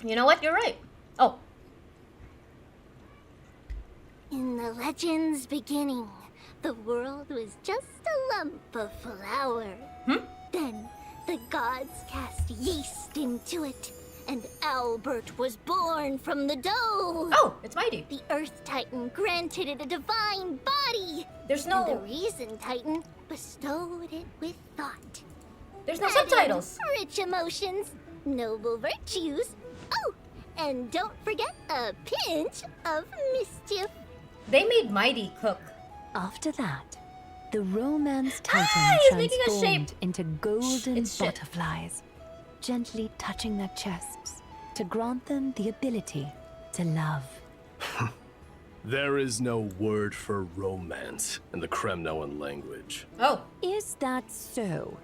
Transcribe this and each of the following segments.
You know what? You're right. Oh. In the legend's beginning, the world was just a lump of flour. Then the gods cast yeast into it, and Albert was born from the dough. Oh, it's Mighty. The Earth Titan granted it a divine body. There's And the no... Reason Titan bestowed it with thought. There's no Added subtitles. Rich emotions, noble virtues. Oh, and don't forget a pinch of mischief. They made Mighty cook. After that, the Romance Titan he's making a transformed shape. into golden It's shit. butterflies, gently touching their chests to grant them the ability to love. There is no word for romance in the Kremnoan language. Oh. Is that so?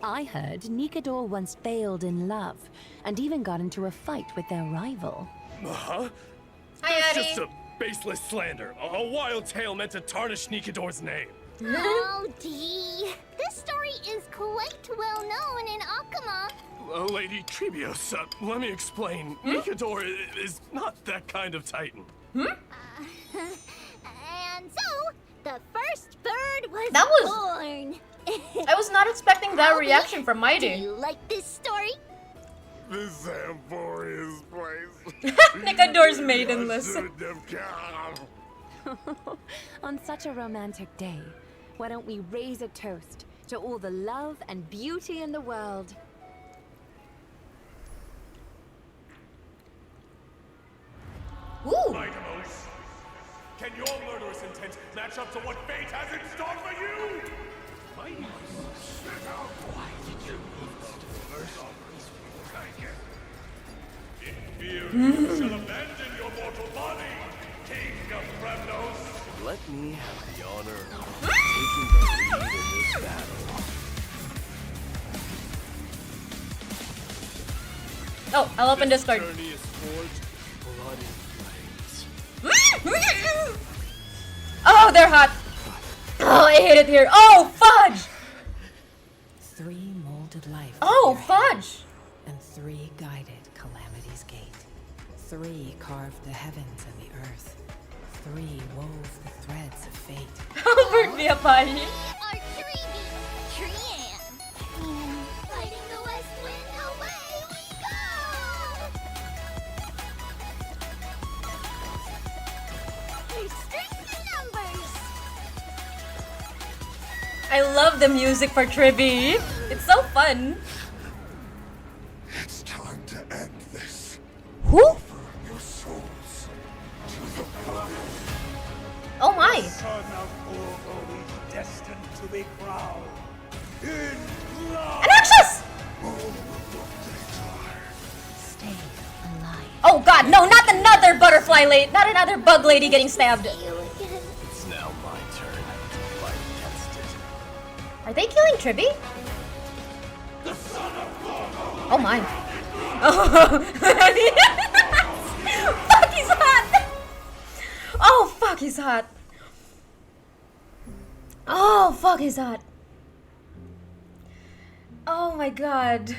I heard Nikador once failed in love and even got into a fight with their rival. Huh? Hi, That's Addy. just a baseless slander. A wild tale meant to tarnish Nikador's name. Oh, Dee. This story is quite well known in Akama. Lady Trebios, let me explain. Nikador is not that kind of titan. And so, the first bird was That was- born. I was not expecting that Albie, reaction from Do Mighty. you like this story? This Amphoria's place. Nikador's maidenless. On such a romantic day, why don't we raise a toast to all the love and beauty in the world? Ooh. Mightimos, can your murderous intent match up to what fate has in store for you? In fear, you shall abandon your mortal body, King of Kremnos. Let me have the honor of taking the lead in this battle. Oh, I'll open Discord. Journey is forged bloody flames. Oh, they're hot. Oh, I hate it here. Oh, fudge. 3 molded life. Oh, with your hand, fudge. And 3 guided Calamity's gate. 3 carved the heavens and the earth. 3 wove the threads of fate. Albert Viapani. Our Treaty, Trian. Fighting the West Wind, away we go! There's strength in numbers. I love the music for Trivi. It's so fun. It's time to end this. Who? Your souls to the blood. Oh my. Son of Urgo, destined to be crowned in blood. An Axis! Stay alive. Oh god, no, not another butterfly lady. Not another bug lady getting stabbed. You again. It's now my turn to fight against it. Are they killing Trivi? Oh my. Oh. Fuck, he's hot. Oh, fuck, he's hot. Oh, fuck, he's hot. Oh my god.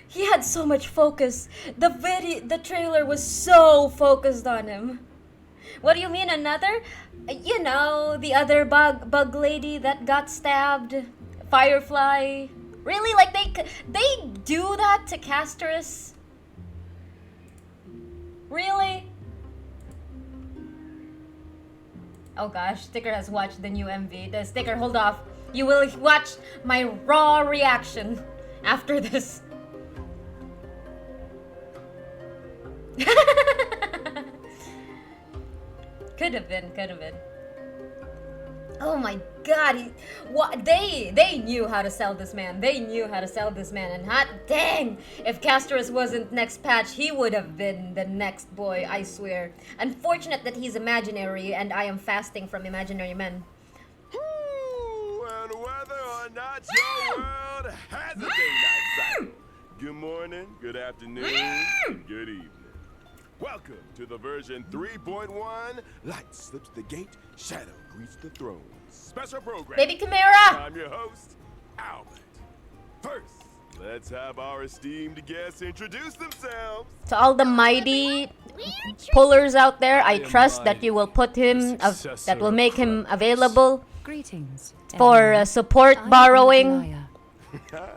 He had so much focus. The trailer was so focused on him. What do you mean another? You know, the other bug lady that got stabbed. Firefly. Really? Like they do that to Castorus? Really? Oh gosh, Sticker has watched the new MV. The Sticker, hold off. You will watch my raw reaction after this. Could have been. Oh my god, they knew how to sell this man. They knew how to sell this man, and hot dang! If Castorus wasn't next patch, he would have been the next boy, I swear. Unfortunate that he's imaginary, and I am fasting from imaginary men. Ooh, and whether or not your world has a day-night cycle. Good morning, good afternoon, and good evening. Welcome to the version 3.1. Light slips the gate, shadow greets the throne. Special program. Baby Chimera! I'm your host, Albert. First, let's let's have our esteemed guests introduce themselves. To all the mighty We're pullers out there, I I am trust that mighty, you will put him, the successor that will of make him Kratos. available Greetings. for everyone. support I'm borrowing. Nikolaya.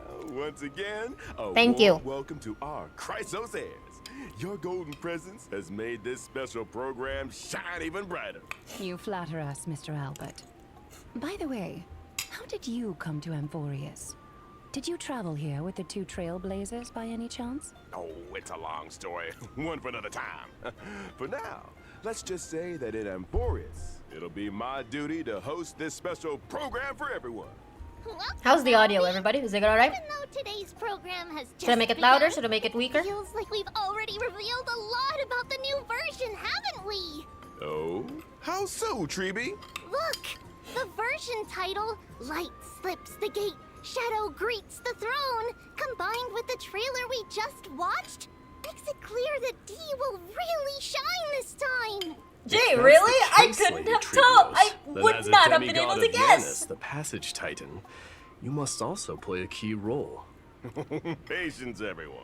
Once again, a Thank warm you. welcome to our Chrysos heirs. Your golden presence has made this special program shine even brighter. You flatter us, Mr. Albert. By the way, how did you come to Amphorius? Did you travel here with the two trailblazers by any chance? Oh, it's a long story. One for another time. For now, let's just say that in Amphorius, it'll be my duty to host this special program for everyone. welcome, How's the audio, everybody. everybody? Is it alright? Even though today's program has just Should I make it louder? begun, Should I make it weaker? feels like we've already revealed a lot about the new version, haven't we? Oh? How so, Treeby? Look! The version title, Light Slips the Gate, Shadow Greets the Throne, combined with the trailer we just watched, makes it clear that D will really shine this time. Jay, That's really? the I case, couldn't Lady have Trivios. told. I Then would as a not have been demigod able to of guess. Janus, the Passage Titan, you must also play a key role. Patience, everyone.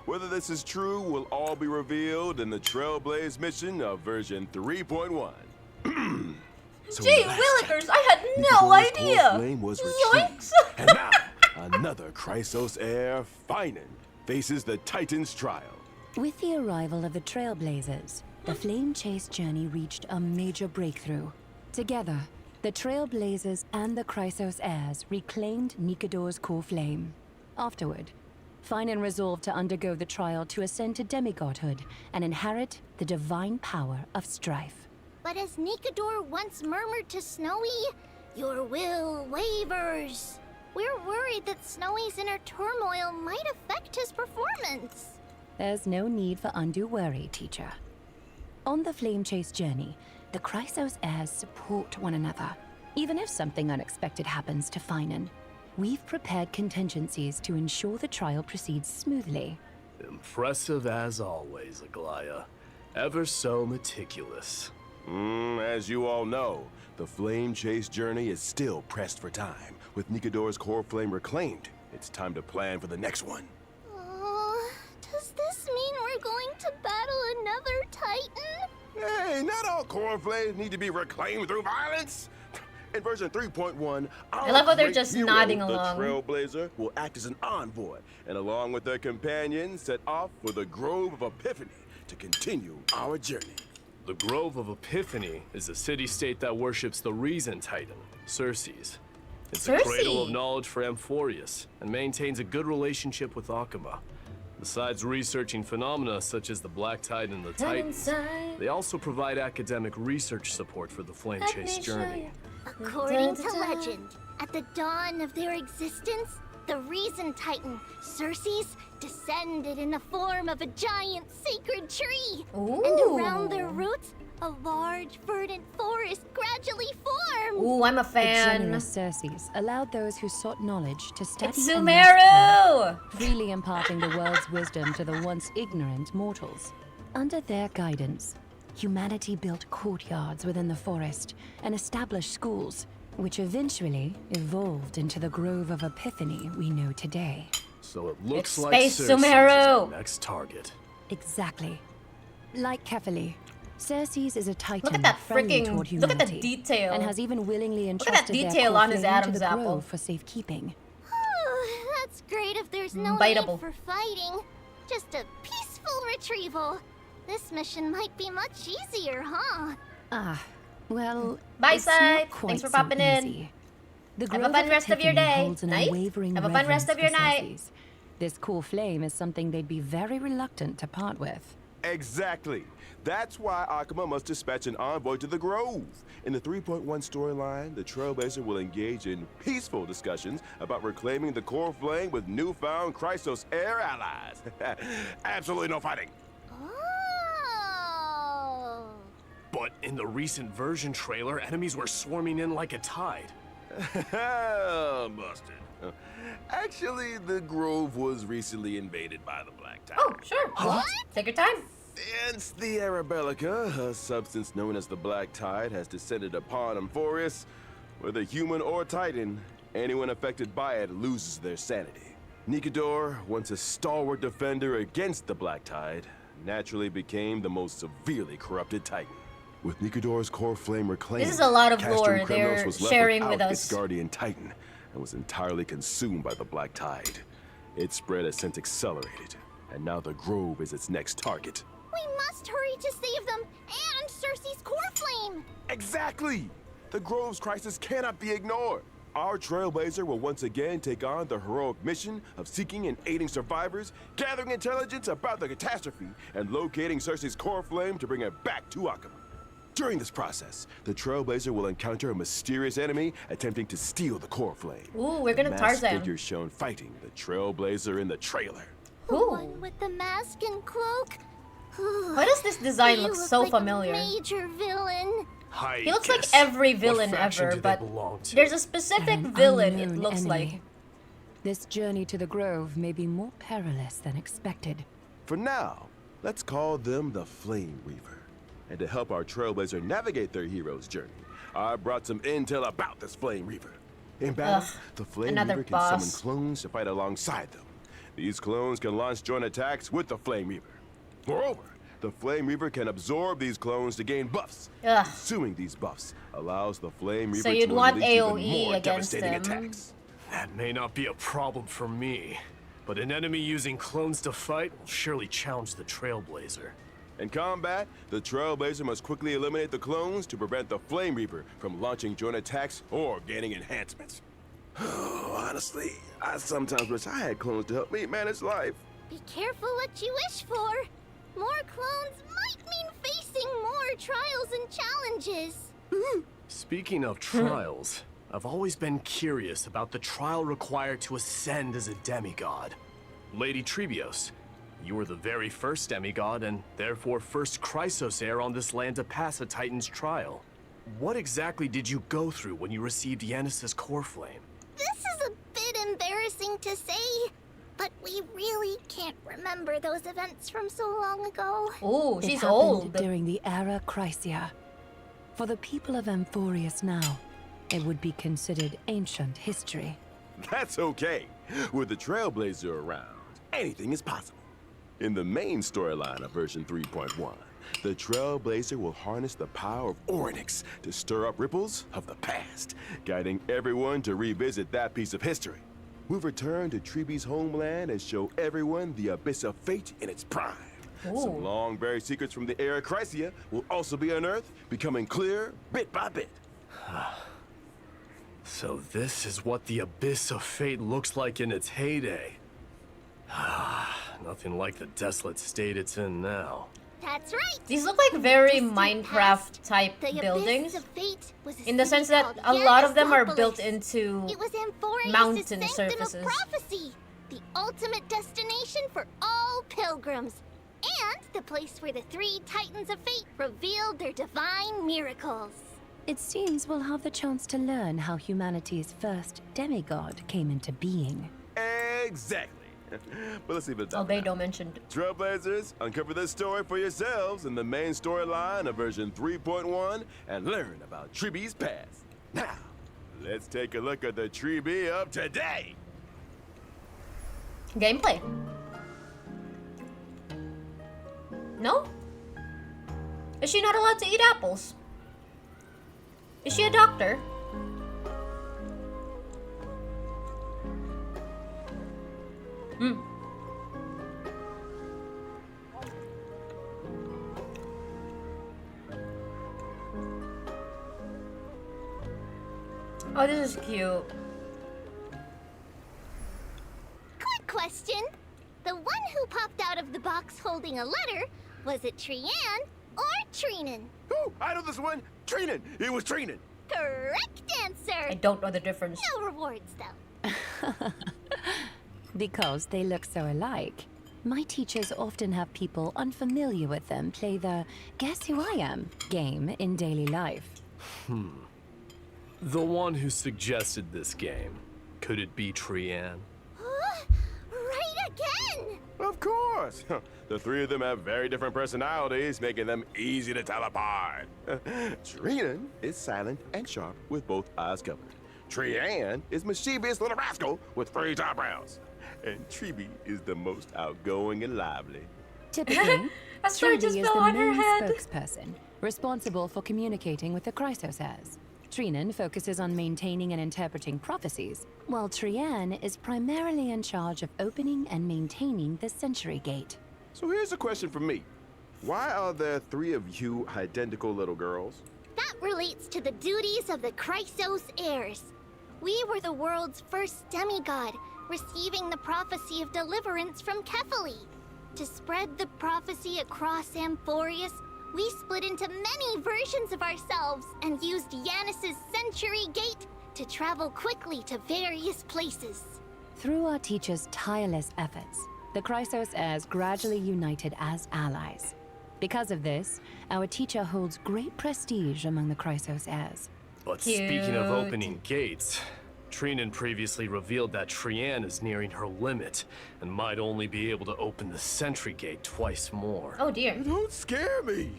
Whether this is true will all be revealed in the Trailblaze mission of version 3.1. So Gee, last Willikers, I had no Nicodemus' core idea. flame was Yoinks. retrieved. And now, another Chrysos heir, Finan, faces the Titan's trial. With the arrival of the Trailblazers, the Flame Chase journey reached a major breakthrough. Together, the Trailblazers and the Chrysos heirs reclaimed Nikador's core flame. Afterward, Finan resolved to undergo the trial to ascend to demigodhood and inherit the divine power of strife. But as Nikador once murmured to Snowy, your will wavers. We're worried that Snowy's inner turmoil might affect his performance. There's no need for undue worry, teacher. On the Flame Chase journey, the Chrysos heirs support one another. Even if something unexpected happens to Finan, we've prepared contingencies to ensure the trial proceeds smoothly. Impressive as always, Aglaya. Ever so meticulous. As you all know, the Flame Chase journey is still pressed for time. With Nikador's core flame reclaimed, it's time to plan for the next one. Does this mean we're going to battle another Titan? Hey, not all core flames need to be reclaimed through violence. In version 3.1, I love how they're great just hero, nodding the along. Trailblazer will act as an envoy, and along with their companions, set off for the Grove of Epiphany to continue our journey. The Grove of Epiphany is a city-state that worships the Reason Titan, Circes. It's a cradle of Circe. knowledge for Amphorius, and maintains a good relationship with Akuma. Besides researching phenomena such as the Black Tide and the Titans, they also provide academic research support for the Flame Chase journey. According to legend, at the dawn of their existence, the Reason Titan, Circes, descended in the form of a giant sacred tree. And around their roots, a large verdant forest gradually formed. Ooh, I'm a The fan. generous Circes allowed those who sought knowledge to study It's and master Sumeru! it, freely imparting the world's wisdom to the once ignorant mortals. Under their guidance, humanity built courtyards within the forest and established schools, which eventually evolved into the Grove of Epiphany we know today. So it looks It's like Space Circe is Sumeru. our next target. Exactly. Like Kefali, Circes is a titan Look at that friendly freaking- toward look at the humanity, detail. and has even willingly at that entrusted their detail core on his flame to Adam's the apple. Grove for safekeeping. That's great if there's no Biteable. need for fighting. Just a peaceful retrieval. This mission might be much easier, huh? Ah, well, Bye, it's Sai. not quite Thanks for so popping in. easy. The Have a Grove fun of rest of your Epiphany day. holds an Night. unwavering Have a fun rest reverence of your for night. Circes. This core flame is something they'd be very reluctant to part with. Exactly. That's why Akuma must dispatch an envoy to the Grove. In the 3.1 storyline, the Trailblazer will engage in peaceful discussions about reclaiming the core flame with newfound Chrysos heir allies. Absolutely no fighting. Oh. But in the recent version trailer, enemies were swarming in like a tide. Busted. Actually, the Grove was recently invaded by the Black Tide. Oh, sure. Take your time. Since the Arabellica, a substance known as the Black Tide, has descended upon Amphorius, whether human or Titan, anyone affected by it loses their sanity. Nikedor, once a stalwart defender against the Black Tide, naturally became the most severely corrupted Titan. With Nikedor's core flame reclaimed, This is a lot of Castrum lore Kremnos they're was left sharing with without us. its guardian Titan and was entirely consumed by the Black Tide. Its spread has since accelerated, and now the Grove is its next target. We must hurry to save them and Cersei's core flame. Exactly! The Grove's crisis cannot be ignored. Our Trailblazer will once again take on the heroic mission of seeking and aiding survivors, gathering intelligence about the catastrophe, and locating Cersei's core flame to bring it back to Akama. During this process, the Trailblazer will encounter a mysterious enemy attempting to steal the core flame. Ooh, we're gonna Masked Tarzan. figures shown fighting the Trailblazer in the trailer. The Ooh. one with the mask and cloak. Why does this design He look looks so like familiar? A major villain. He looks like every villain ever, but there's a specific An villain it unknown looks enemy. like. This journey to the Grove may be more perilous than expected. For now, let's call them the Flame Reaver. And to help our Trailblazer navigate their hero's journey, I brought some intel about this Flame Reaver. In battle, Ugh, the Flame another Reaver can boss. summon clones to fight alongside them. These clones can launch joint attacks with the Flame Reaver. Moreover, the Flame Reaver can absorb these clones to gain buffs. Ugh. Consuming these buffs allows the Flame Reaver So you'd to want unleash even AoE more against devastating him. attacks. That may not be a problem for me, but an enemy using clones to fight will surely challenge the Trailblazer. In combat, the Trailblazer must quickly eliminate the clones to prevent the Flame Reaper from launching joint attacks or gaining enhancements. Honestly, I sometimes wish I had clones to help me manage life. Be careful what you wish for. More clones might mean facing more trials and challenges. Speaking of trials, I've always been curious about the trial required to ascend as a demigod. Lady Trebios, you were the very first demigod and therefore first Chrysos heir on this land to pass a Titan's trial. What exactly did you go through when you received Yanis's core flame? This is a bit embarrassing to say, but we really can't remember those events from so long ago. Ooh, It she's happened old. during the Era Chrysia. For the people of Amphorius now, it would be considered ancient history. That's okay. With the Trailblazer around, anything is possible. In the main storyline of version 3.1, the Trailblazer will harness the power of Orynyx to stir up ripples of the past, guiding everyone to revisit that piece of history. We'll return to Treeby's homeland and show everyone the Abyss of Fate in its prime. Ooh. Some long-buried secrets from the Era Chrysia will also be unearthed, becoming clear bit by bit. So this is what the Abyss of Fate looks like in its heyday. Nothing like the desolate state it's in now. That's right. These look like very Distant Minecraft past, type the buildings. Abyss of Fate was a In the city sense that called a lot of them are Yanisopolis. built into It was Amphorius' mountain sanctum surfaces. of prophecy, the ultimate destination for all pilgrims, and the place where the three Titans of Fate revealed their divine miracles. It seems we'll have the chance to learn how humanity's first demigod came into being. Exactly. But let's leave it at that. Albedo mentioned. Trailblazers, uncover this story for yourselves in the main storyline of version 3.1 and learn about Treeby's past. Now, let's take a look at the Treeby of today. Gameplay. No? Is she not allowed to eat apples? Is she a doctor? Oh, this is cute. Quick question. The one who popped out of the box holding a letter, was it Trian or Trinan? Ooh, I know this one. Treenan. It was Treenan. Correct answer. I don't know the difference. No rewards, though. Because they look so alike, my teachers often have people unfamiliar with them play the Guess Who I Am game in daily life. The one who suggested this game, could it be Trian? Right again! Of course. The three of them have very different personalities, making them easy to tell apart. Treenan is silent and sharp with both eyes covered. Trian is mischievous little rascal with furry eyebrows. And Treeby is the most outgoing and lively. Typically, A star Treeby just is fell the on her main head. spokesperson, responsible for communicating with the Chrysosairs. Trinan focuses on maintaining and interpreting prophecies, while Trian is primarily in charge of opening and maintaining the Century Gate. So here's a question for me. Why are there 3 of you identical little girls? That relates to the duties of the Chrysos heirs. We were the world's first demigod, receiving the prophecy of deliverance from Kefali. To spread the prophecy across Amphorius, we split into many versions of ourselves and used Yanis's Century Gate to travel quickly to various places. Through our teacher's tireless efforts, the Chrysos heirs gradually united as allies. Because of this, our teacher holds great prestige among the Chrysos heirs. But speaking of Cute. opening gates, Trinan previously revealed that Trian is nearing her limit and might only be able to open the Sentry Gate twice more. Oh dear. Don't scare me.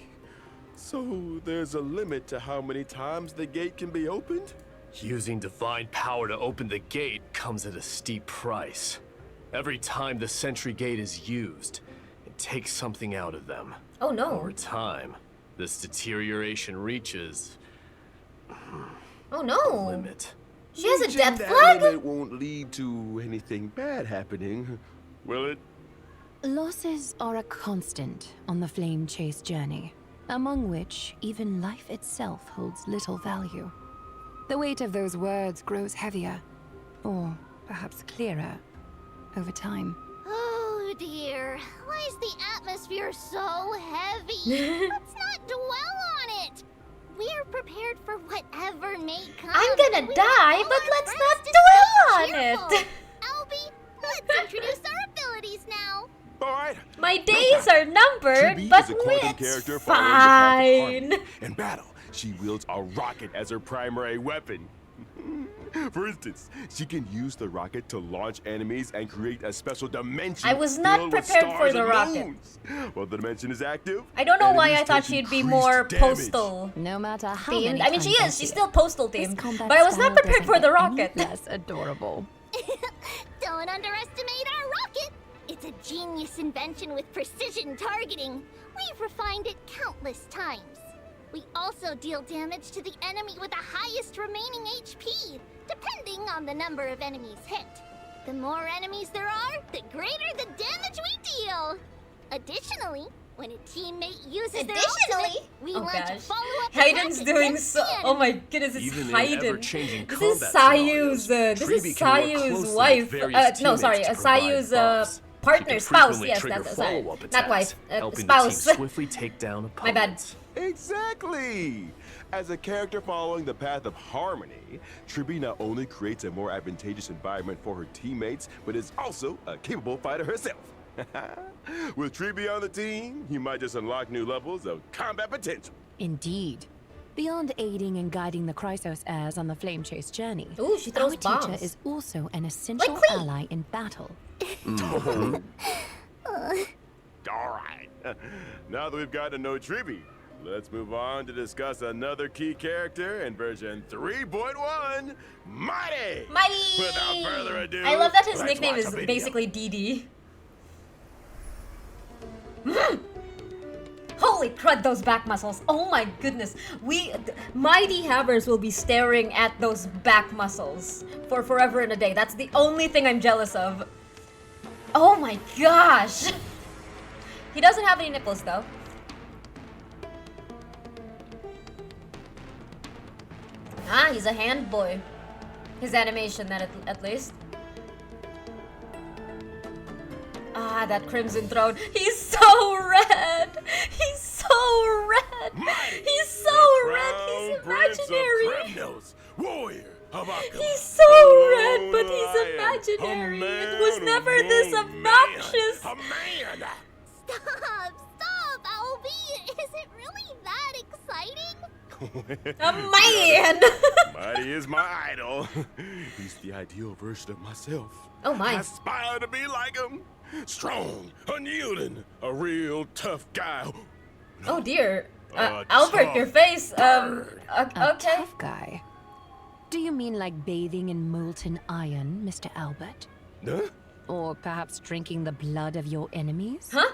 So there's a limit to how many times the gate can be opened? Using divine power to open the gate comes at a steep price. Every time the Sentry Gate is used, it takes something out of them. Oh no. Over time, this deterioration reaches Oh a no. limit. She has a Reaching death that flag? limit won't lead to anything bad happening, will it? Losses are a constant on the flame chase journey, among which even life itself holds little value. The weight of those words grows heavier, or perhaps clearer, over time. Oh dear, why is the atmosphere so heavy? Let's not dwell on it. We're prepared for whatever may come. I'm gonna We die, want but all our let's not friends to dwell on stay cheerful. it. Albie, let's introduce our abilities now. All right. My days are numbered, Chibi but is a quantum it's character following the path of fine. harmony. In battle, she wields a rocket as her primary weapon. For instance, she can use the rocket to launch enemies and create a special dimension. I was not filled with prepared for stars the and rocket. moons. While the dimension is active, I don't know why I enemies thought take she'd be increased more damage. postal No matter how themed. many I mean, she times I is. see She's it, still postal this themed. combat But I was not style prepared doesn't for the get any rocket. less adorable. Don't underestimate our rocket. It's a genius invention with precision targeting. We've refined it countless times. We also deal damage to the enemy with the highest remaining HP, depending on the number of enemies hit. The more enemies there are, the greater the damage we deal. Additionally, when a teammate uses their ultimate, we Oh launch a gosh. follow-up Hayden's attack doing against so. the Oh my enemy. goodness, it's Even in Hayden. ever-changing This is combat Sayu's. scenarios, This Treeby is can work Sayu's closely wife. with various No, sorry, teammates to provide Sayu's buffs. partner, She can spouse. frequently Yes, trigger that's sorry, follow-up not attacks, wife. helping Spouse. the team swiftly take down My bad. opponents. Exactly! As a character following the path of harmony, Triby not only creates a more advantageous environment for her teammates, but is also a capable fighter herself. With Triby on the team, you might just unlock new levels of combat potential. Indeed. Beyond aiding and guiding the Chrysos heirs on the flame chase journey, Ooh, she throws our bombs. teacher is also an essential Like Clee. ally in battle. All right. Now that we've gotten to know Triby, let's move on to discuss another key character in version 3.1, Mighty! Mighty! Without further ado, I love that his let's nickname watch is a video. basically DD. Holy crud, those back muscles. Oh my goodness. Mighty Hammers will be staring at those back muscles for forever and a day. That's the only thing I'm jealous of. Oh my gosh. He doesn't have any nipples though. Ah, he's a hand boy. His animation, at least. Ah, that Crimson Throne. He's so red! He's so red! He's so red! He's imaginary! Warrior of Akuma. He's so red, but A he's lion, imaginary. a It was man never this among obnoxious. men, a man. Stop, Albie! Is it really that exciting? A man! Mighty is my idol. He's the ideal version of myself. Oh my. I aspire to be like him. Strong, unyielding, a real tough guy. Oh dear. A Albert, tough your face. A Okay. tough guy. Do you mean like bathing in molten iron, Mr. Albert? Huh? Or perhaps drinking the blood of your enemies? Huh?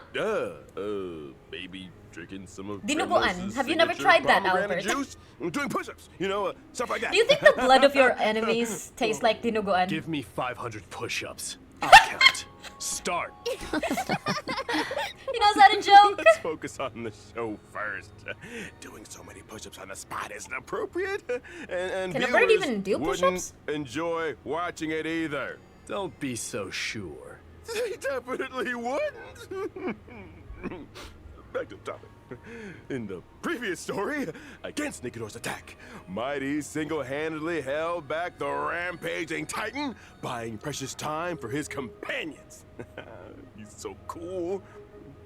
Maybe drinking some of Dinuguan. Kremnos' Have you never signature tried that, pomegranate Albert? Juice, doing push-ups, you know, stuff like that. Do you think the blood of your enemies tastes like dinuguan? Give me 500 push-ups. I'll count. Start. He knows how to joke. Let's focus on the show first. Doing so many push-ups on the spot isn't appropriate, and Can a bird viewers even do wouldn't push-ups? enjoy watching it either. Don't be so sure. They definitely wouldn't. Back to the topic. In the previous story, against Nikidor's attack, Mighty single-handedly held back the rampaging Titan, buying precious time for his companions. He's so cool,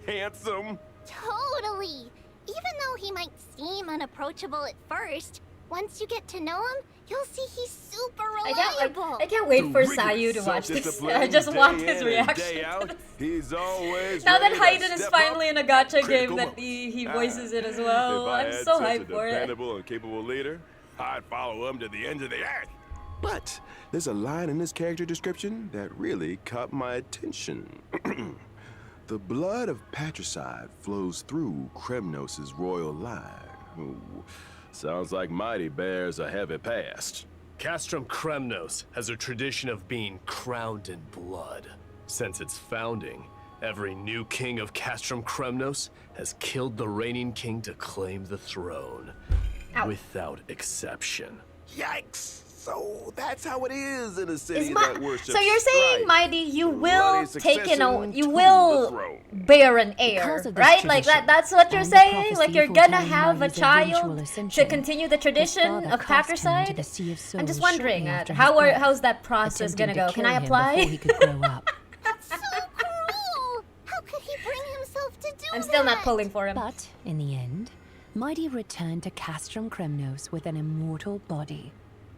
handsome. Totally. Even though he might seem unapproachable at first, once you get to know him, you'll see he's super reliable. I can't wait for Rigorous Sayu to watch this. self-discipline, I just want day his in and reaction. day out, he's always Now that ready to Hayden is step finally up in a gacha game critical that moments. he voices it as well, If I I'm had so such hyped a for it. dependable and capable leader, I'd follow him to the ends of the earth. But there's a line in his character description that really caught my attention. The blood of patricide flows through Kremnos' royal line. Ooh, sounds like Mighty bears a heavy past. Castrum Kremnos has a tradition of being crowned in blood. Since its founding, every new king of Castrum Kremnos has killed the reigning king to claim the throne. Ow. Without exception. Yikes! So that's how it is in a city that worships So you're saying, strife. Mighty, you Bloody will take succession you to will the throne. bear an heir, Because of this right? Like tradition, that's what you're and the saying? Like prophecy you're gonna foretelling have a Mighty's child eventual to ascension, continue the his tradition father of cast him into patricide? the Sea of I'm just Souls wondering, shortly after his how's birth, that process attempting gonna to go? Can kill I him before apply? he could grow up. That's so cruel. How could he bring himself to do I'm still not that? pulling for him. But, in the end, Mighty returned to Castrum Kremnos with an immortal body.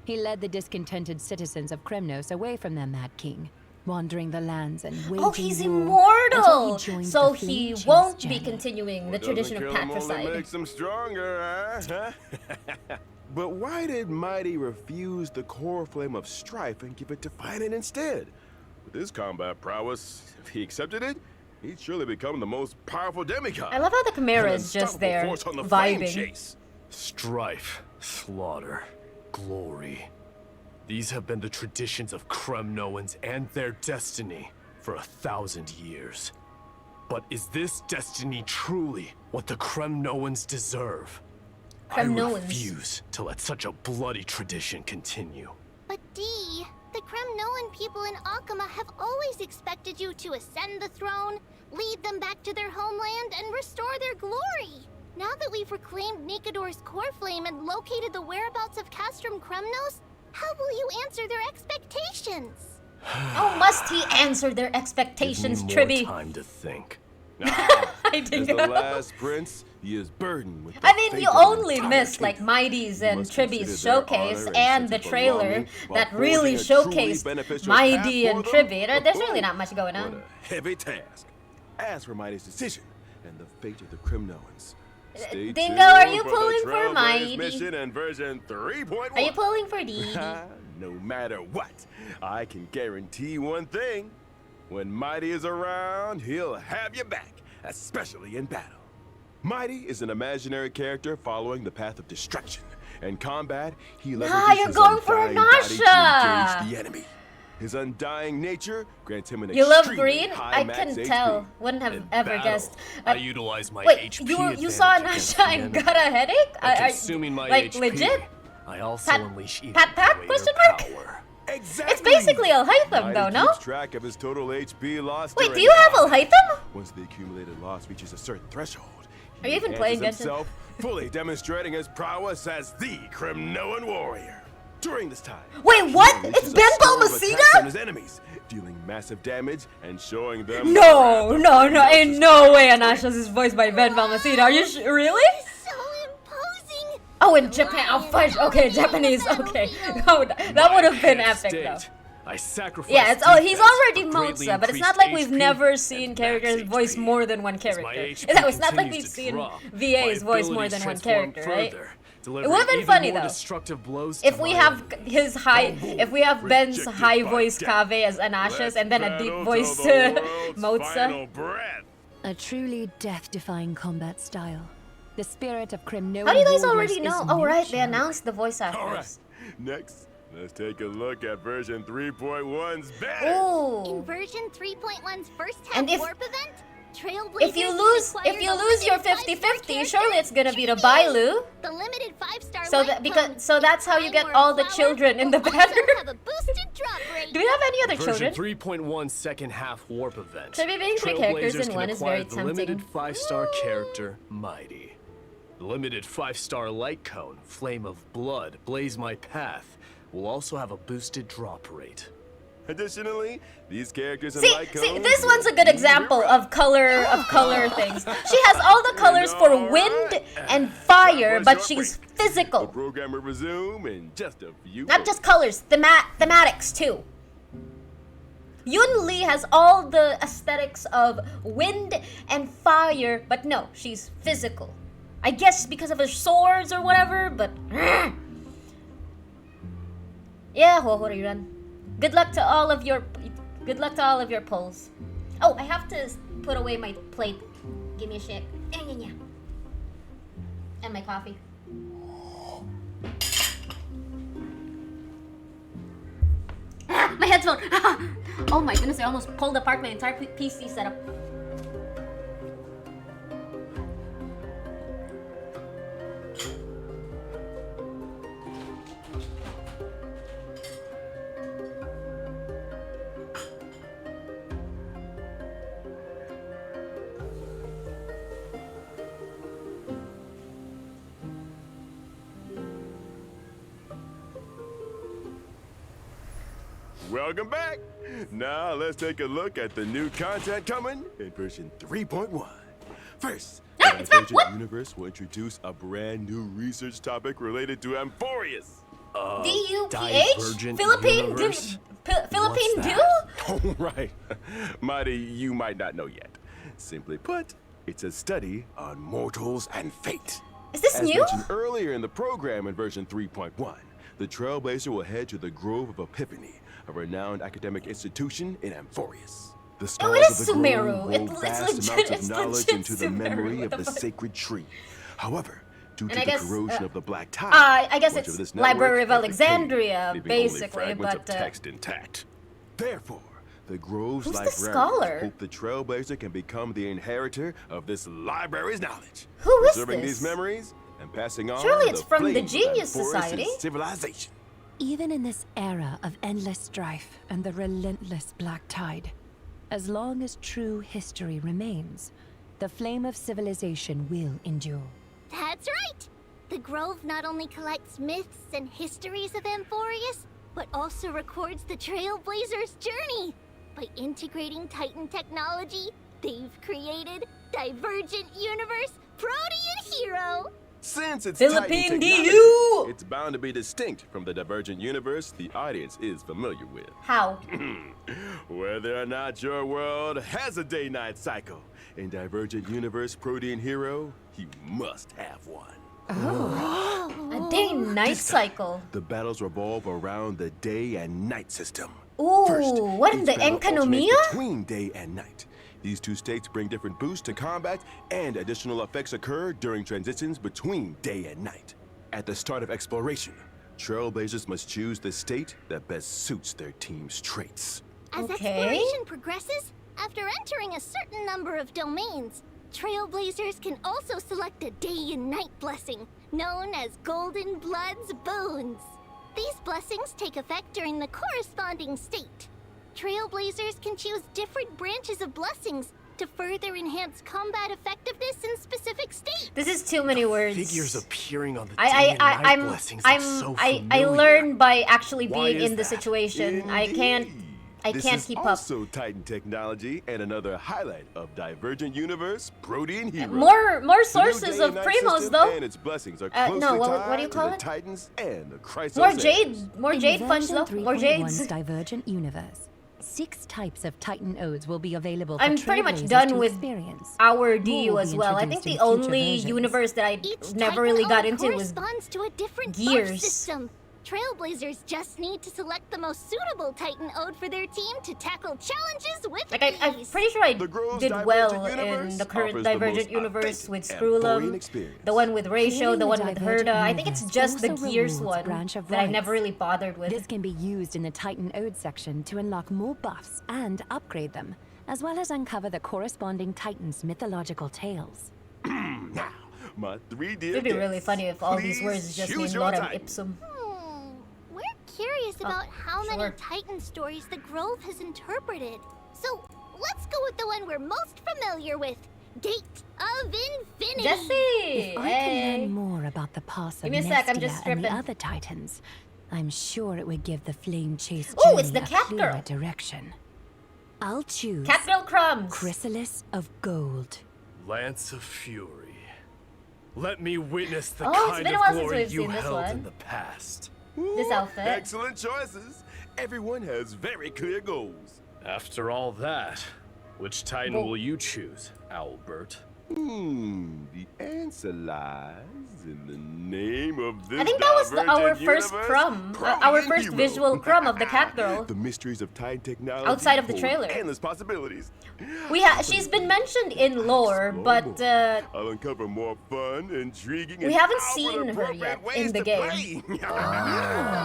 He led the discontented citizens of Kremnos away from their mad king, wandering the lands and waging Oh, he's war immortal! until he joined So the he flame-chased won't be journey. continuing the What tradition of doesn't kill 'em only patricide. makes them stronger, huh? But why did Mighty refuse the core flame of strife and give it to Finan instead? With his combat prowess, if he accepted it, he'd surely become the most powerful demigod. I love how the Chimera An is just unstoppable there, force on the flame vibing. chase. Strife, slaughter, glory. These have been the traditions of Kremnoans and their destiny for 1,000 years. But is this destiny truly what the Kremnoans deserve? I Kremnoans. refuse to let such a bloody tradition continue. But Dee, the Kremnoan people in Akama have always expected you to ascend the throne, lead them back to their homeland, and restore their glory. Now that we've reclaimed Nikidor's core flame and located the whereabouts of Castrum Kremnos, how will you answer their expectations? Oh, must he answer their expectations, Give me more Tribby? time to think. I As think. the last prince, he is burdened with the I mean, fate you of an only entire missed like kingdom. Mighty's You and must Tribby's consider their showcase honor and the sense of trailer belonging while that really forging a truly showcased beneficial Mighty path and for Tribby. them. There's really not much going What on. a heavy task. As for Mighty's decision and the fate of the Kremnoans, stay Dingo, tuned are you for pulling the for Trailblaze Mighty? mission and version 3.1. Are you pulling for Dee? No matter what, I can guarantee one thing. When Mighty is around, he'll have your back, especially in battle. Mighty is an imaginary character following the path of destruction. In combat, he leverages you're his going for undying body to Anasha! engage the enemy. His undying nature grants him an You love extremely green? high I max couldn't HP. tell. Wouldn't have In ever battle, guessed. I utilize my Wait, HP you saw advantage against Anasha the and enemy. got a headache? By consuming my like HP, legit? I also Pat- unleash even pat? greater Question mark? power. Exactly. It's basically Alhaitham Mighty though, no? keeps track of his total HP lost Wait, during do you have combat. Alhaitham? Once the accumulated loss reaches a certain threshold, Are you even he playing enhances Genshin? himself, fully demonstrating his prowess as the Kremnoan warrior. During this time, Wait, what? he It's unleashes a Ben storm of Balmaceda? attacks on his enemies, dealing massive damage and showing them. No, the no, wrath no, of ain't Kremnos' no way strength. Anasha's is voiced by Ben Balmaceda. Are you really? So imposing. Oh, in Japan. Oh, fudge. Okay, Japanese. Okay. Oh, that would have been epic though. I sacrifice Yeah, it's he's defense already for greatly Moza, but it's increased not like we've HP never seen and characters max voice HP. more than one As character. my HP It's not like continues we've to seen drop, VAs my voice more abilities than one transform character, right? further, delivering would've been even funny, more though. destructive blows If to we my have enemies. if we have Ben's Rejected high by voice death. Kave as Anash's Let's and then a battle deep till voice the world's Moza. final breath. A truly death-defying combat style. The spirit of Kremnoan How do you guys warriors already is know? no Oh right, they joke. announced the voice All right, actors. next, let's take a look at version 3.1's banner. In Ooh. version 3.1's first half And if- warp event, Trailblazers If you lose your 50-50, surely it's gonna be the Bailu. The limited 5-star So light that because cone, so that's how you get Time all the World children in the Flower will also banner. have a boosted drop rate. Do we have any other Version children? 3.1 second half warp event. So being three characters in Trailblazers one can is acquire very the tempting. limited 5-star character Mighty. The limited 5-star light cone, Flame of Blood, Blaze My Path, will also have a boosted drop rate. Additionally, these characters in See, light cones this one's a good will example be of color things. She has all the colors for wind and fire, but she's The physical. program will resume in just a few Not just colors, thematics too. Yun Li has all the aesthetics of wind and fire, but no, she's physical. I guess because of her swords or whatever, but yeah, Hohoriran. Good luck to all of your polls. Oh, I have to put away my plate. Give me a shake. And my coffee. My headphone! Oh my goodness, I almost pulled apart my entire PC setup. Welcome back. Now let's take a look at the new content coming in version 3.1. First, the it's back. Divergent What? Universe will introduce a brand new research topic related to Amphorius. DUPH? Divergent Philippine universe? Philippine What's do? that? Oh, right. Mighty, you might not know yet. Simply put, it's a study on mortals and fate. Is this As new? mentioned earlier in the program in version 3.1, the Trailblazer will head to the Grove of Epiphany, a renowned academic institution in Amphorius. The Oh, scholars it is of the Sumeru. Grove It's roll legit- vast amounts it's of knowledge legit into the Sumeru. memory What of the the fuck? sacred tree. However, due to And I the guess, corrosion of the Black Tide, I guess much it's of this network Library of has Alexandria, decayed, leaving only basically, fragments but, of text intact. Therefore, the Grove's Who's the librarians scholar? hope the Trailblazer can become the inheritor of this library's knowledge, Who is preserving this? these memories and passing on Surely it's the from the flames of Genius Amphorus' Society. civilization. Even in this era of endless strife and the relentless black tide, as long as true history remains, the flame of civilization will endure. That's right! The Grove not only collects myths and histories of Amphorius, but also records the Trailblazer's journey. By integrating Titan technology, they've created Divergent Universe Protean Hero! Since it's Philippine Titan technology, DU! it's bound to be distinct from the Divergent Universe the audience is familiar with. How? Whether or not your world has a day-night cycle, in Divergent Universe Protean Hero, you must have one. A day-night cycle. The battles revolve around the day and night system. Ooh, First, what in each the battle alternates Enkanomiya? between day and night. These two states bring different boosts to combat, and additional effects occur during transitions between day and night. At the start of exploration, Trailblazers must choose the state that best suits their team's traits. As Okay. exploration progresses, after entering a certain number of domains, Trailblazers can also select a day and night blessing, known as Golden Blood's Boons. These blessings take effect during the corresponding state. Trailblazers can choose different branches of blessings to further enhance combat effectiveness in specific states. This is too many words. Figures appearing on the day I and night I'm blessings I'm look so I familiar. learned by actually Why being is in the that? situation. I can't This is keep up. also Titan technology and another highlight of Divergent Universe Protean Hero. More The new sources day of and night primos system though. And its blessings are No, closely what tied do you to call the it? Titans and the Chrysos More heirs. jade In funds though. version More 3.1's jades. Divergent Universe, 6 types of Titan Odes will be available for I'm pretty much Trailblazers done to with experience. our More DU will as be well. I think introduced the in future only versions. universe that I Each never really Titan got ode into was corresponds to a different buff Gears. system. Trailblazers just need to select the most suitable Titan Ode for their team to tackle challenges with like I'm ease. pretty sure I The Grove's did Divergent well in Universe the current offers the Divergent most universe with authentic and thrilling Screwlum, experience. the one with Ratio, Playing the the one with Divergent Herda. I think it's universe just the also Gears rewards one Branch of that I never Rights. really bothered with. This can be used in the Titan Ode section to unlock more buffs and upgrade them, as well as uncover the corresponding Titan's mythological tales. Now, my 3 dear It'd be really guests, funny if all these please words just choose mean your Lorem Titan. Ipsum. We're curious about how sure. many Titan stories the Grove has interpreted. So let's go with the one we're most familiar with, Gate of Infinity. Jesse! If I can Hey! learn more about the past Give of me a sec, I'm Nestia just and the stripping. other Titans, I'm sure it would give the Flame Chase Ooh, journey it's the a cat clearer girl. direction. I'll choose Catgirl Crumbs! Chrysalis of Gold. Lance of Fury. Let me witness the Oh, it's kind been a of while since glory we've you seen this held one. in the past. This outfit. Excellent choices. Everyone has very clear goals. After all that, which Titan Well- will you choose, Albert? The answer lies in the name of this I think that was our Divergent first universe, crumb, our Protean first Hero. visual crumb of the Catgirl. The mysteries of Titan technology Outside of the hold trailer. endless possibilities. She's been mentioned in lore, but I'll uncover more fun, intriguing, we and haven't outward seen her appropriate yet ways in the to game. play.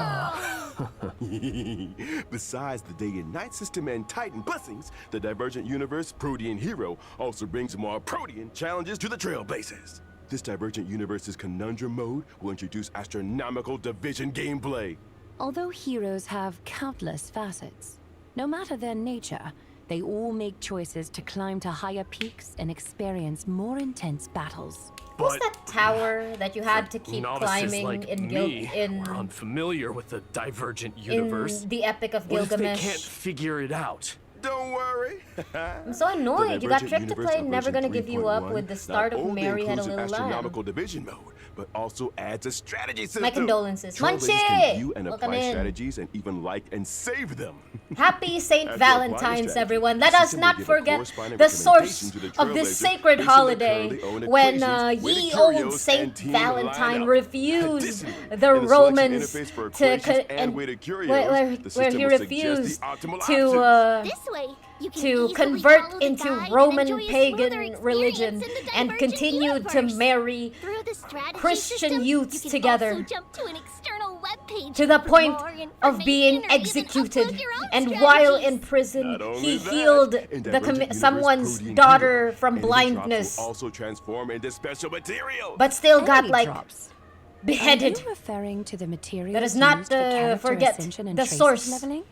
Besides the day and night system and Titan blessings, the Divergent Universe Protean Hero also brings more Protean challenges to the Trailblazers. This Divergent Universe's Conundrum mode will introduce astronomical division gameplay. Although heroes have countless facets, no matter their nature, they all make choices to climb to higher peaks and experience more intense battles. What was that tower that you had to keep Novices climbing like in me who are unfamiliar with the Divergent Universe. in the Epic of What if they Gilgamesh? can't figure it out? Don't worry. I'm so annoyed. You got Trick to Play, never gonna give you up with the start of Mary Had a Little Lamb. Astronomical division mode, but also adds a strategy system. My condolences. Trailblazers Munchie! can view and Welcome apply in. strategies and even like and save them. Happy Saint After applying the Valentine's, strategy, everyone. the Let us system will not give a forget corresponding the source recommendation to the of this Trailblazers sacred based on their holiday currently owned when equations, ye weighted old curios, Saint and team Valentine lineup. refused Additionally, the in selection Romans interface for to equations and weighted curios, where the he system will suggest the refused optimal to options. This way, you can to easily convert follow the into guide and Roman enjoy a smoother pagan experience religion in the and Divergent continue to universe. marry Through the strategy Christian system, youths you can together also jump to an external webpage to the for point more of being information or even executed. upload your own And while strategies. in prison, Not only he that, healed in the Divergent Universe, someone's Protean daughter Hero, from enemy drops will blindness, also transform into special materials. but still got Enemy like drops. Are beheaded. you referring to the materials Let us not used for character forget ascension and the traces source leveling?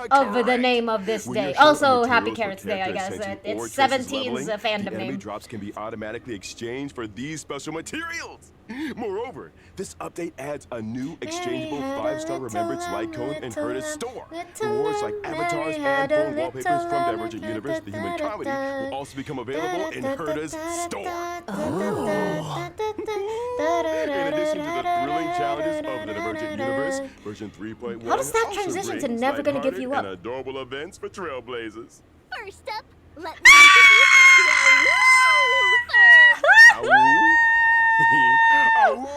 of the name of this When day. you're short Also, on Happy materials Carrots for Day, I character guess. ascension or It's traces 17's leveling, fandom the enemy name. drops can be automatically exchanged for these special materials. Moreover, this update adds a new exchangeable had a 5-star remembrance little like code in little Herda's store. little Rewards like Mary avatars had and a phone wallpapers little from Divergent Universe, the human da- comedy, da- will also become available in Herda's store. In addition to the thrilling challenges of the Divergent Universe, version 3.1 How does that also transition to brings Never Gonna Give lighthearted You Up? and adorable events for Trailblazers. First up, let me introduce the Ow. Ow.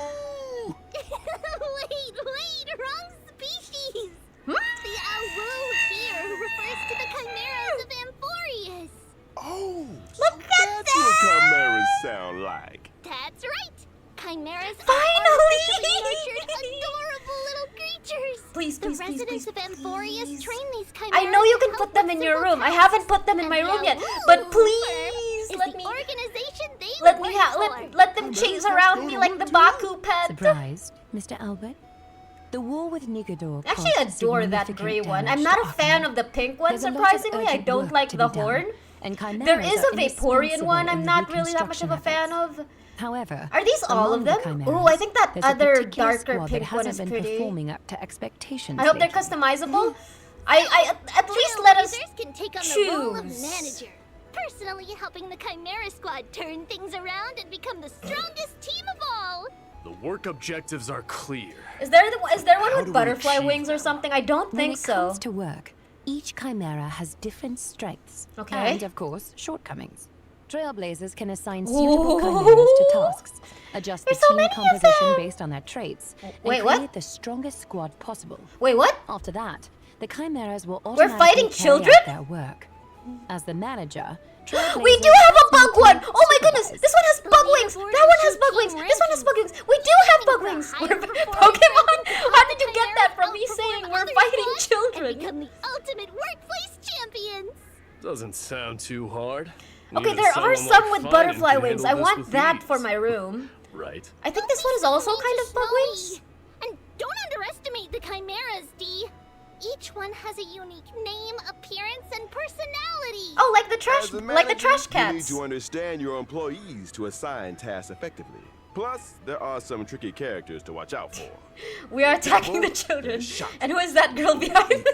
Wait, wrong species! The Awu here refers to the chimeras of Amphorius. Oh, Look at that's what chimeras sound like. That's right! Chimeras Finally! are artificially nurtured, adorable little creatures. Please, The please, please, residents please, of Amphorius please. train these chimeras. I know you to can help put them with in your civil room. I tasks. haven't put them in my And room the yet. Awu But please, is let the me organization they let me work for. let them chase around me like the Baku pet. Surprised, Mr. Albert? The war with Nigador Actually, I caused adore that significant gray one. damage I'm not to a fan Arkham. of the pink one, There's a lot of surprisingly. I urgent don't work like to the be done, horn. and chimeras There is are a Vaporean one indispensable I'm in the not really that much of a reconstruction fan efforts. of. However, Are these all among of the them? chimeras, Ooh, I think that there's a other particular darker squad that pink one hasn't is been pretty. performing up to expectations I hope they're lately. customizable. I at least let us Trailblazers can take on the role of choose. manager, personally helping the Chimera Squad turn things around and become the strongest team of all. The work objectives are clear. Is there one How do with we butterfly achieve wings or them? something? I don't When think it so. comes to work, Each chimera has different strengths Okay. and, of course, shortcomings. Trailblazers can assign suitable chimeras to tasks, adjust the There's so team many of composition them. based on their traits, Wait, and what? create the strongest squad possible. Wait, what? After that, the chimeras will We're automatically fighting carry children? out their work. As the manager, We do Trailblazers have a bug must one! be Oh my goodness! supervised. This one has bug wings! That one has bug wings! This one has bug wings! We do have bug wings! We're Pokemon! How did you get that from me saying we're fighting And children? become the ultimate workplace champions. Doesn't sound too hard. Okay, Even there are someone some like with Finan butterfly can wings. I handle this want with that for ease. my room. Right. I think this one is also kind of bug wings. Snowy. And don't underestimate the chimeras, D. Each one has a unique name, appearance, and personality. Oh, like the trash, As a like the manager, trash you need cats. to understand your employees to assign tasks effectively. Plus, there are some tricky characters to watch out for. We are attacking the children. And who is that girl behind?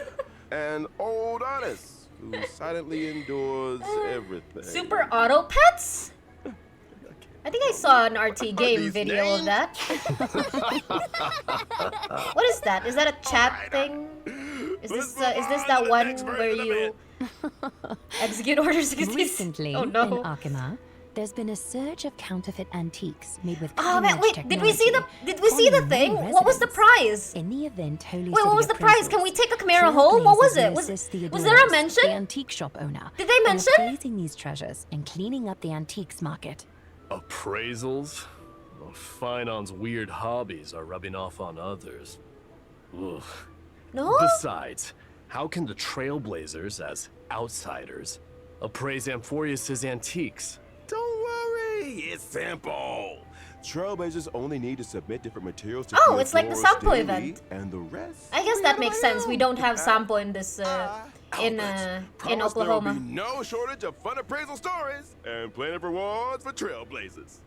And old Honest, who silently endures everything. Super Auto Pets? I think I saw an RT game these video of names? that. What is that? Is that a chat thing? Is this that one where you execute Order 66? Recently, Oh in no. Akima, there's been a surge of counterfeit antiques made with Oh man, cutting-edge wait, did we see technology, the calling thing? more What was the residents. prize? In the event, Holy Wait, what City was the prize? Can we appraisals, take a Chimera home? What was Trailblazers it? will Was assist the there a adorers, mention? The antique shop owner. Did they in mention? appraising these treasures and cleaning up the antiques market. Appraisals? Well, Finon's weird hobbies are rubbing off on others. Ugh. No? Besides, how can the Trailblazers, as outsiders, appraise Amphorius's antiques? Don't worry, it's simple. Trailblazers only need to submit different materials to Oh, create it's like the floral Sampo stimuli, event. and the rest. I guess that makes sense. We don't have Sampo in this in Promise Oklahoma. There will be no shortage of fun appraisal stories and plenty of rewards for Trailblazers.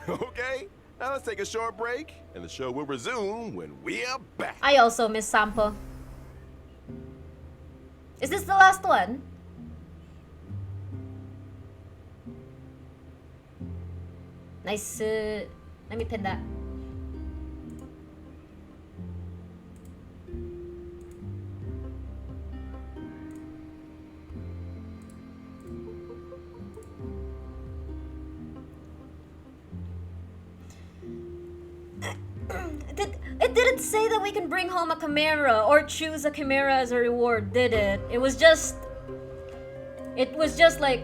Okay, now let's take a short break, and the show will resume when we are back. I also miss Sampo. Is this the last one? Nice. Let me pin that. It didn't say that we can bring home a chimera or choose a chimera as a reward, did it? It was just like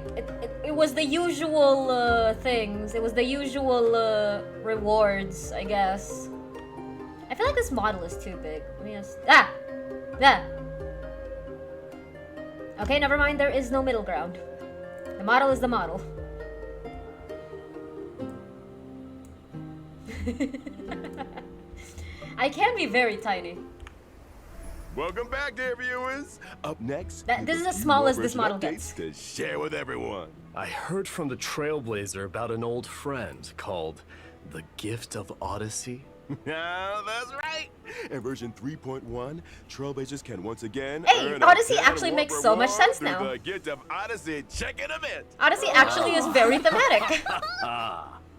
it was the usual things. It was the usual rewards, I guess. I feel like this model is too big. Let me just Okay, never mind. There is no middle ground. The model is the model. I can be very tiny. Welcome back, dear viewers. Up next, This is as few small more as this version model updates gets. to share with everyone. I heard from the Trailblazer about an old friend called the Gift of Odyssey. Yeah, that's right. In version 3.1, Trailblazers can once again Hey, earn Odyssey a actually makes so much sense through now. The Gift of Odyssey check-in event. Odyssey actually is very thematic.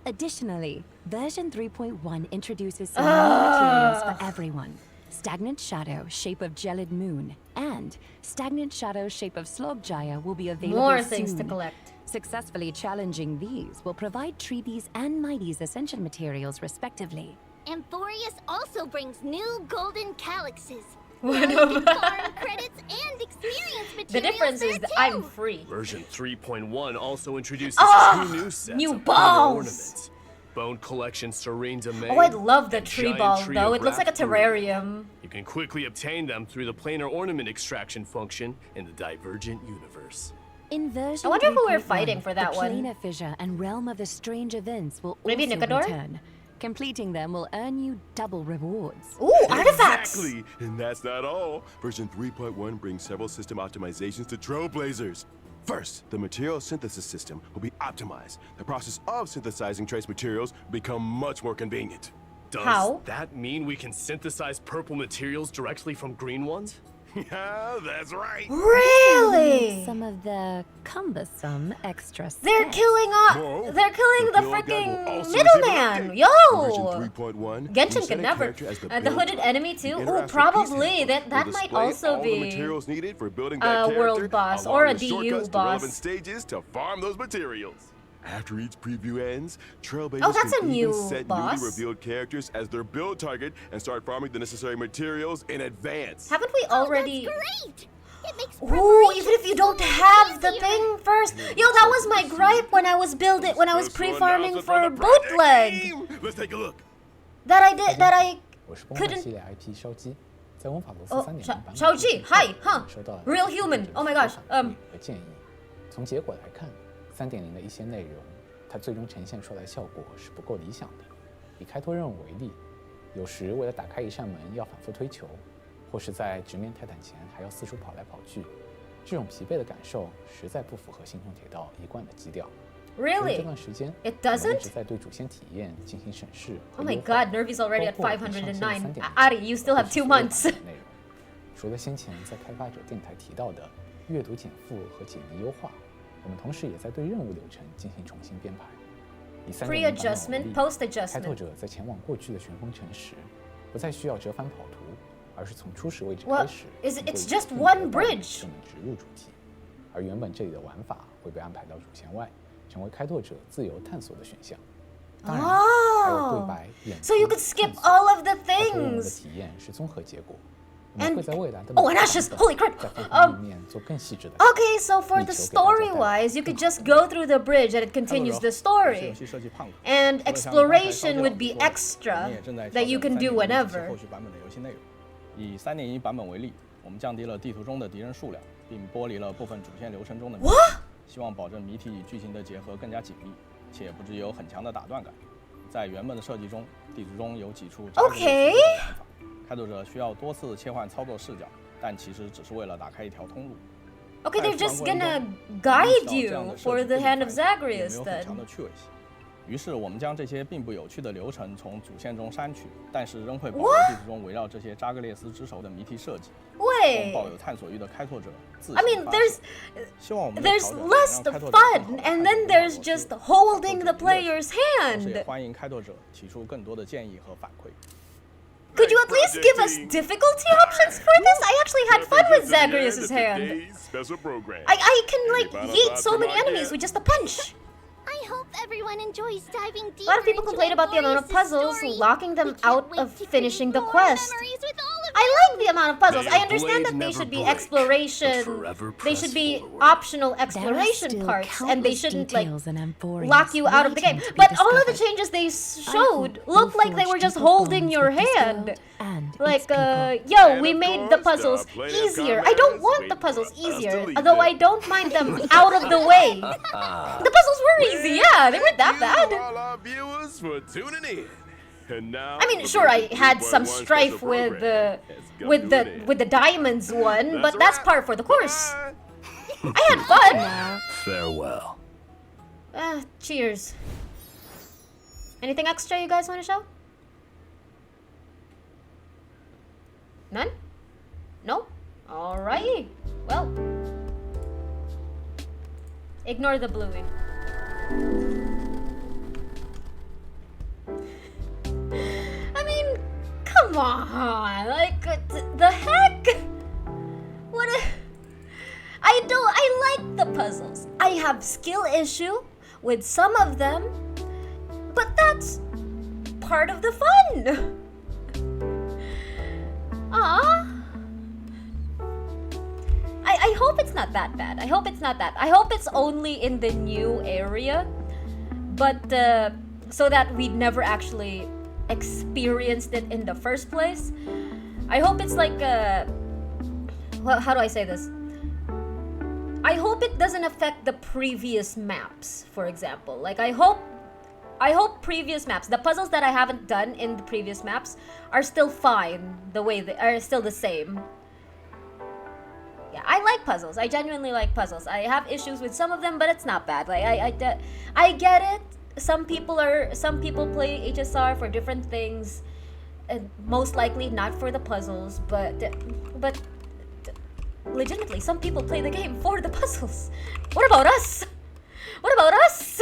Additionally, version 3.1 introduces some new materials for everyone. Stagnant Shadow, Shape of Gelid Moon, and Stagnant Shadow, Shape of Slogjaya will be available More things to soon. collect. Successfully challenging these will provide Treebees and Mighty's Ascension materials respectively. Amphorius also brings new golden calyxes. One You of can farm credits and experience materials the difference is there that I'm too. free. Version 3.1 also introduces Ah, 2 new sets new of balls! planar ornaments. Bone Collection Serene Domain. Oh, I love the and tree Giant ball Tree though. of It looks like a Wrath Brew. terrarium. You can quickly obtain them through the planar ornament extraction function in the Divergent universe. In version I wonder who we're 3.1, fighting for that the one. Planar Fissure and Realm of the Strange Events will Maybe also Nicodor? return. Completing them will earn you double rewards. Ooh, artifacts! Exactly, and that's not all. Version 3.1 brings several system optimizations to Trailblazers. First, the material synthesis system will be optimized. The process of synthesizing trace materials will become much more convenient. Does How? that mean we can synthesize purple materials directly from green ones? Yeah, that's right. Really? Some of the cumbersome extra They're steps. killing off. Whoa, They're killing the field guide will freaking also receive an middleman. update. Yo. Version 3.1, Genshin reset can a never. character as the The build hooded type. enemy The too. Ooh, interactive probably piece that will might display also all the be materials needed for building that a character, world boss along or a with DU shortcuts to boss. relevant stages to farm those materials. After each preview ends, Trailblazers Oh, that's can a new even set boss. newly revealed characters as their build target and start farming the necessary materials in advance. Haven't we already? Oh, that's great! It makes Ooh, even if you don't preparation have the easier. thing first. Yo, that was my gripe when I was First pre-farming announcement for from the project bootleg. team. Let's take a look. That I 我是崩坏 couldn't 系列 IP 烧鸡，在温法罗斯 Oh, 3.0版本烧鸡 Hi, huh. 收到了 Real human. Oh my gosh, 和建议。从结果来看，3.0的一些内容，它最终呈现出来的效果是不够理想的。以开拓任务为例，有时为了打开一扇门要反复推球，或是在直面泰坦前还要四处跑来跑去，这种疲惫的感受实在不符合星空铁道一贯的基调。所以这 really. 段时间 It 我们 doesn't? 一直在对主线体验进行审视和 Oh my 优化 god, Nervy's already at 包括已上线的 509. 3.0 Ari, you still have 2 months. 内容除了先前在开发者电台提到的阅读减负和解谜优化，我们同时也在对任务流程进行重新编排。以3.0版本为 Pre-adjustment, 例 post-adjustment 开拓者在前往过去的旋风城时，不再需要折返跑图，而是从初始位置 Well, 开始， is it- 通过 it's 一个 just 定 one 格道路 bridge. 就能直入主题。而原本这里的玩法会被安排到主线外，成为开拓者自由探索的选项。当然，还有对白、演 So you 出 could skip 探索 all of the 开拓任务的 things. 体验是综合结果。我 And- 们会在未来的 Oh, and Ashes, holy crap. 在复盘里面做更细致的。 Okay, so for the 力求给大家 story 带来 wise, you could just go through the bridge and it continues the story. 游戏设计胖子 And 除了像刚才 exploration 烧 would 鸡 be 老师说的我 extra 们也正在 that you 调整 can do 3.0这些 whenever. 后续版本的游戏内容。以3.1版本为例，我们降低了地图中的敌人数量，并剥离了部分主线流程中的谜题，希望保证谜题与剧情的结合更加紧密，且不至于有很强的打断感。在原本的设计中，地图中有几处扎实的 Okay 玩法，开拓者需要多次切换操作视角，但其实只是为了打开一条通路。 Okay, 在 they're 复盘 just 过程中 gonna 我们意 guide 识到这样 you 的设 for 计 the 不 Hand of 仅也没 Zagreus 有很 then. 强的趣味性。于是我们将这些并不有趣的流程从主线中删去，但是仍会保留地图中围绕这些扎格列斯之手的谜题设计，供 Wait. 抱有探索欲的开拓者自 I 行 mean, 发 there's 现。希望我们的 there's 调整能 less 让开拓者更好 fun, 地 and 探 then 索 there's 更 just 多 holding the 创作者的乐 player's 趣同时也 hand. 欢迎开拓者提出更多的建议和反馈。 Could you at least give us difficulty options for this? I actually had fun with Zagreus' hand. Special program. I can like yeet so many enemies with just a punch. I hope everyone enjoys diving deeper. A lot of people into complain about the amount of Glorious's puzzles, story. locking them We can't out wait of to finishing create the more quest. memories with all of I like the amount of puzzles. May I understand that blade they never should be break, exploration. but forever They press should be forward. optional There are exploration still parts, and they countless shouldn't like details and amphoras lock you out of the game. waiting to be But all of the discovered. changes they I showed hope looked you'll like they forge were just deeper holding bonds your with this hand. world and its Like, people. yo, And we of made the course, puzzles the player easier. I don't comments want the wait puzzles for us to easier, leave although I them. don't mind them out of the way. The puzzles were easy, yeah, they weren't that Thank you, bad. all our viewers, for tuning in. And now, I mean, the sure, I version had some 3.1 special strife with program the has come to an end. with the diamonds one, but a that's wrap. par for the course. Bye. I had fun. Farewell. Cheers. Anything extra you guys want to show? None? No? Alrighty. Well. Ignore the bluey. I mean, come on. Like, the heck? What a... I like the puzzles. I have skill issue with some of them, but that's part of the fun. Ah. I hope it's not that bad. I hope it's not that. I hope it's only in the new area, but so that we'd never actually experienced it in the first place. I hope it's like well, how do I say this? I hope it doesn't affect the previous maps, for example. Like I hope previous maps, the puzzles that I haven't done in the previous maps are still fine, the way they are still the same. Yeah, I like puzzles. I genuinely like puzzles. I have issues with some of them, but it's not bad. Like I get it. Some people play HSR for different things, and most likely not for the puzzles. But legitimately, some people play the game for the puzzles. What about us? What about us?